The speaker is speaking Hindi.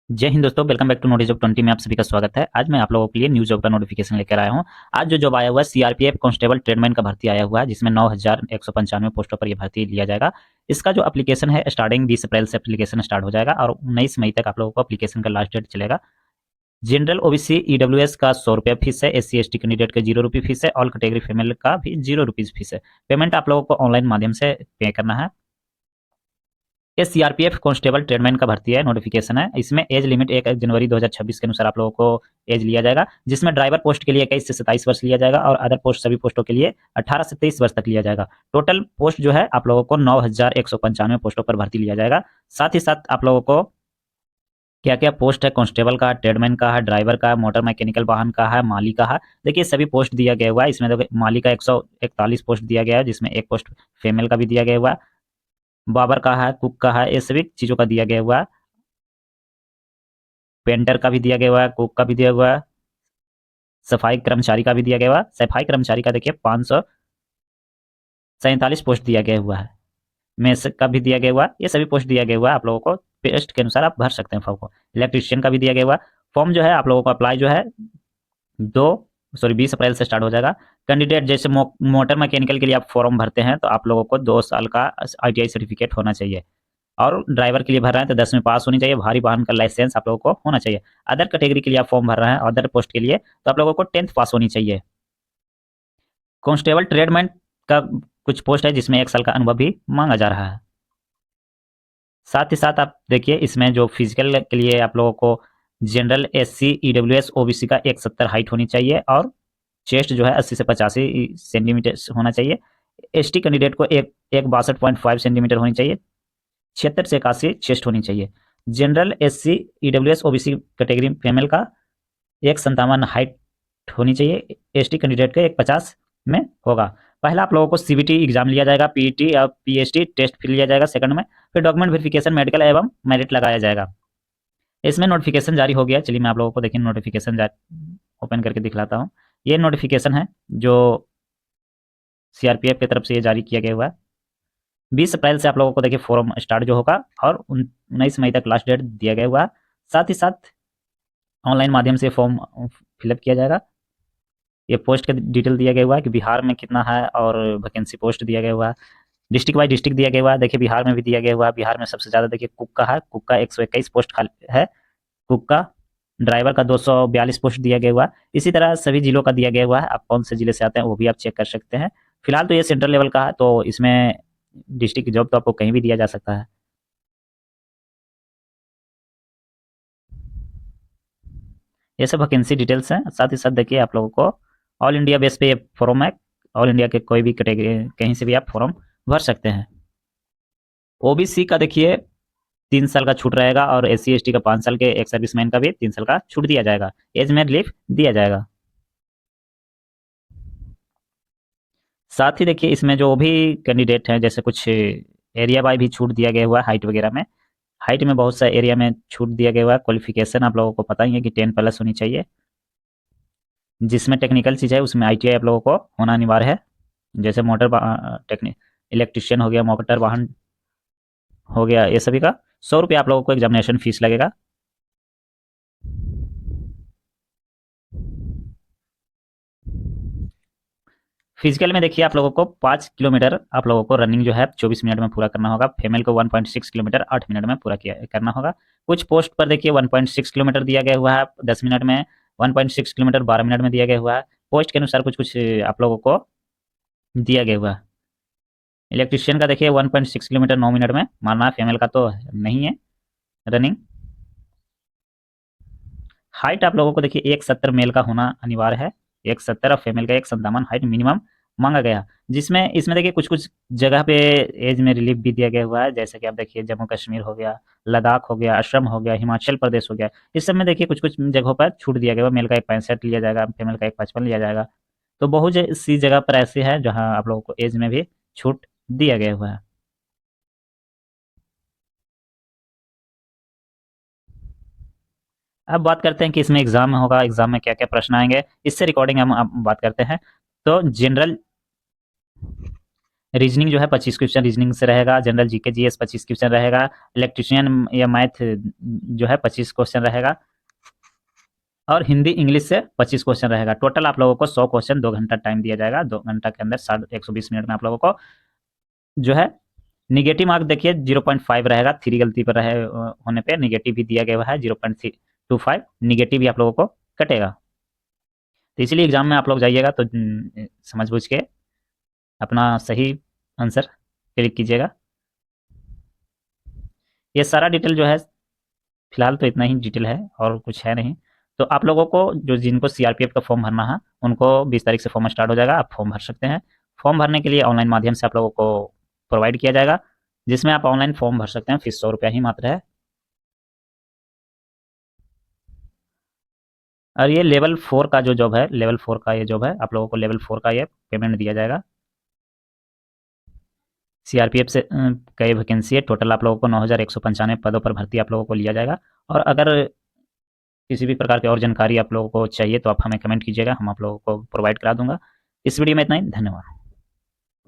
जय हिंद दोस्तों, welcome back to notice job 20 में आप सभी का स्वागत है। आज मैं आप लोगों के लिए न्यू जॉब का नोटिफिकेशन लेकर आया हूं। आज जो जॉब आया हुआ है सीआरपीएफ कांस्टेबल ट्रेडमैन का भर्ती आया हुआ है, जिसमें 9195 पोस्टों पर यह भर्ती लिया जाएगा। इसका जो एप्लीकेशन है स्टार्टिंग 20 अप्रैल से एप्लीकेशन स्टार्ट हो जाएगा और 19 मई तक आप लोगों को एप्लीकेशन का लास्ट डेट चलेगा। जनरल ओबीसी ईडब्ल्यूएस का 100 रुपया फीस है, S C S T candidate का 0 रुपये फीस है, ऑल कैटेगरी फीमेल का भी 0 रुपीज फीस है। पेमेंट आप लोगों को ऑनलाइन माध्यम से पे करना है। ये सीआरपीएफ कांस्टेबल ट्रेडमैन का भर्ती है, नोटिफिकेशन है। इसमें एज लिमिट 1 जनवरी 2026 के अनुसार आप लोगों को एज लिया जाएगा, जिसमें ड्राइवर पोस्ट के लिए 21 से 27 वर्ष लिया जाएगा और अदर पोस्ट सभी पोस्टों के लिए 18 से 23 वर्ष तक लिया जाएगा। टोटल पोस्ट जो है आप लोगों को 9195 पोस्टों पर भर्ती लिया जाएगा। साथ ही साथ आप लोगों को क्या क्या पोस्ट है, कांस्टेबल का, ट्रेडमैन का है, ड्राइवर का है, मोटर मैकेनिकल वाहन का है, माली का है। देखिए सभी पोस्ट दिया गया हुआ है। इसमें देखिए माली का 141 पोस्ट दिया गया है, जिसमें एक पोस्ट फीमेल का भी दिया गया हुआ है, बाबर का है, कुक का है, ये सभी चीज़ों का दिया गया हुआ है। पेंटर का भी दिया गया हुआ है, कुक का भी दिया हुआ है, सफाई कर्मचारी का भी दिया गया हुआ है। सफाई कर्मचारी का देखिए 547 पोस्ट दिया गया हुआ है। मेस का भी दिया गया हुआ है। ये सभी पोस्ट दिया गया हुआ है। आप लोगों को पेस्ट के अनुसार आप भर सकते हैं फॉर्म को। इलेक्ट्रीशियन का भी दिया गया हुआ है। फॉर्म जो है आप लोगों को अप्लाई जो है 20 अप्रैल से स्टार्ट हो जाएगा। कैंडिडेट जैसे मोटर मैकेनिकल के लिए आप फॉर्म भरते हैं तो आप लोगों को 2 साल का आईटीआई सर्टिफिकेट होना चाहिए, और ड्राइवर के लिए भर रहे हैं तो 10वीं पास होनी चाहिए। भारी वाहन का लाइसेंस आप लोगों को होना चाहिए। अदर कैटेगरी के लिए आप फॉर्म भर रहे हैं, अदर पोस्ट के लिए, तो आप लोगों को 10th पास होनी चाहिए। कांस्टेबल ट्रेडमैन का कुछ पोस्ट है जिसमें 1 साल का अनुभव भी मांगा जा रहा है। साथ ही साथ आप देखिए इसमें जो फिजिकल के लिए आप लोगों को जनरल एससी ईडब्ल्यूएस ओबीसी का 170 हाइट होनी चाहिए और चेस्ट जो है 80 से 85 सेंटीमीटर होना चाहिए। एसटी कैंडिडेट को एक 62.5 सेंटीमीटर होनी चाहिए। 76 से 81 चेस्ट होनी चाहिए। General SC EWS OBC category female का 157 हाइट होनी चाहिए। एसटी कैंडिडेट का 150 में होगा। पहला आप लोगों को सीबीटी एग्जाम लिया जाएगा, पीईटी और पीएचडी टेस्ट फिर लिया जाएगा सेकंड में, फिर डॉक्यूमेंट वेरिफिकेशन, मेडिकल एवं मेरिट लगाया जाएगा। इसमें नोटिफिकेशन जारी हो गया। चलिए मैं आप लोगों को देखिए नोटिफिकेशन ओपन करके दिखलाता हूँ। ये नोटिफिकेशन है जो सीआरपीएफ की तरफ से ये जारी किया गया हुआ है। 20 अप्रैल से आप लोगों को देखिए फॉर्म स्टार्ट जो होगा और 19 मई तक लास्ट डेट दिया गया हुआ है। साथ ही साथ ऑनलाइन माध्यम से फॉर्म फिलअप किया जाएगा। ये पोस्ट का डिटेल दिया गया हुआ है कि बिहार में कितना है और वैकेंसी पोस्ट दिया गया हुआ है। डिस्ट्रिक्ट वाइज डिस्ट्रिक्ट दिया गया हुआ है। देखिए बिहार में भी दिया गया हुआ है। बिहार में सबसे ज़्यादा देखिए कुक का है, कुक का 121 पोस्ट खाली है कुक का। ड्राइवर का 242 पोस्ट दिया गया हुआ है। इसी तरह सभी जिलों का दिया गया हुआ है। आप कौन से जिले से आते हैं वो भी आप चेक कर सकते हैं। फिलहाल तो ये सेंट्रल लेवल का है, तो इसमें डिस्ट्रिक्ट जॉब तो आपको कहीं भी दिया जा सकता है। ये सब वैकेंसी डिटेल्स हैं। साथ ही साथ देखिए आप लोगों को ऑल इंडिया बेस पे ये फॉर्म है। ऑल इंडिया के कोई भी कैटेगरी कहीं से भी आप फॉर्म भर सकते हैं। ओबीसी का देखिए 3 साल का छूट रहेगा और एस सी एस टी का 5 साल के, एक सर्विसमैन का भी 3 साल का छूट दिया जाएगा, एज में रिलीफ दिया जाएगा। साथ ही देखिए इसमें जो भी कैंडिडेट हैं, जैसे कुछ एरिया बाय भी छूट दिया गया हुआ है। हाइट वगैरह में, हाइट में बहुत सा एरिया में छूट दिया गया हुआ है। क्वालिफिकेशन आप लोगों को पता ही है कि 10+ होनी चाहिए। जिसमें टेक्निकल चीज़ है उसमें आईटीआई आप लोगों को होना अनिवार्य है। जैसे मोटर टेक्निक इलेक्ट्रिशियन हो गया, मोटर वाहन हो गया, ये सभी का 100 रुपये आप लोगों को एग्जामिनेशन फीस लगेगा। फिजिकल में देखिए आप लोगों को 5 किलोमीटर आप लोगों को रनिंग जो है 24 मिनट में पूरा करना होगा। फीमेल को 1.6 किलोमीटर 8 मिनट में पूरा किया करना होगा। कुछ पोस्ट पर देखिए 1.6 किलोमीटर दिया गया हुआ है 10 मिनट में, 1.6 किलोमीटर 12 मिनट में दिया गया हुआ है। पोस्ट के अनुसार कुछ कुछ आप लोगों को दिया गया हुआ है। इलेक्ट्रिशियन का देखिए 1.6 किलोमीटर 9 मिनट में मारना है। फीमेल का तो नहीं है रनिंग। हाइट आप लोगों को देखिए 170 मेल का होना अनिवार्य है, 170 और फीमेल का 157 हाइट मिनिमम मांगा गया। जिसमें इसमें देखिए कुछ कुछ जगह पे एज में रिलीफ भी दिया गया हुआ है। जैसे कि आप देखिए जम्मू कश्मीर हो गया, लद्दाख हो गया, असम हो गया, हिमाचल प्रदेश हो गया। इस सब में देखिए कुछ कुछ जगहों पर छूट दिया गया हुआ। मेल का 165 लिया जाएगा, फीमेल का 155 लिया जाएगा। तो बहुत सी जगह पर ऐसे है जहाँ आप लोगों को एज में भी छूट दिया गया हुआ है। अब बात करते हैं कि इसमें एग्जाम होगा, एग्जाम में क्या क्या प्रश्न आएंगे, इससे रिकॉर्डिंग हम अब बात करते हैं। तो जनरल रीजनिंग जो है 25 क्वेश्चन रीजनिंग से रहेगा। जनरल जीके जीएस 25 क्वेश्चन रहेगा। इलेक्ट्रिशियन या मैथ जो है 25 क्वेश्चन रहेगा। और हिंदी इंग्लिश से 25 क्वेश्चन रहेगा। टोटल आप लोगों को 100 क्वेश्चन 2 घंटा टाइम दिया जाएगा। 2 घंटा के अंदर 120 मिनट में आप लोगों को जो है निगेटिव मार्क देखिए 0.5 रहेगा। 3 गलती पर रहे होने पे निगेटिव भी दिया गया है 0.25 निगेटिव भी आप लोगों को कटेगा। तो इसलिए एग्जाम में आप लोग जाइएगा तो समझ बूझ के अपना सही आंसर क्लिक कीजिएगा। ये सारा डिटेल जो है फिलहाल तो इतना ही डिटेल है और कुछ है नहीं। तो आप लोगों को जो जिनको सीआरपीएफ का फॉर्म भरना है उनको 20 तारीख से फॉर्म स्टार्ट हो जाएगा। आप फॉर्म भर सकते हैं। फॉर्म भरने के लिए ऑनलाइन माध्यम से आप लोगों को प्रोवाइड किया जाएगा, जिसमें आप ऑनलाइन फॉर्म भर सकते हैं। फीस 100 रुपया ही मात्र है। और ये लेवल 4 का जो जॉब है, लेवल 4 का ये जॉब है, आप लोगों को लेवल 4 का ये पेमेंट दिया जाएगा। सीआरपीएफ से कई वैकेंसी है। टोटल आप लोगों को 9,195 पदों पर भर्ती आप लोगों को लिया जाएगा। और अगर किसी भी प्रकार की और जानकारी आप लोगों को चाहिए तो आप हमें कमेंट कीजिएगा, हम आप लोगों को प्रोवाइड करा दूंगा। इस वीडियो में इतना ही। धन्यवाद।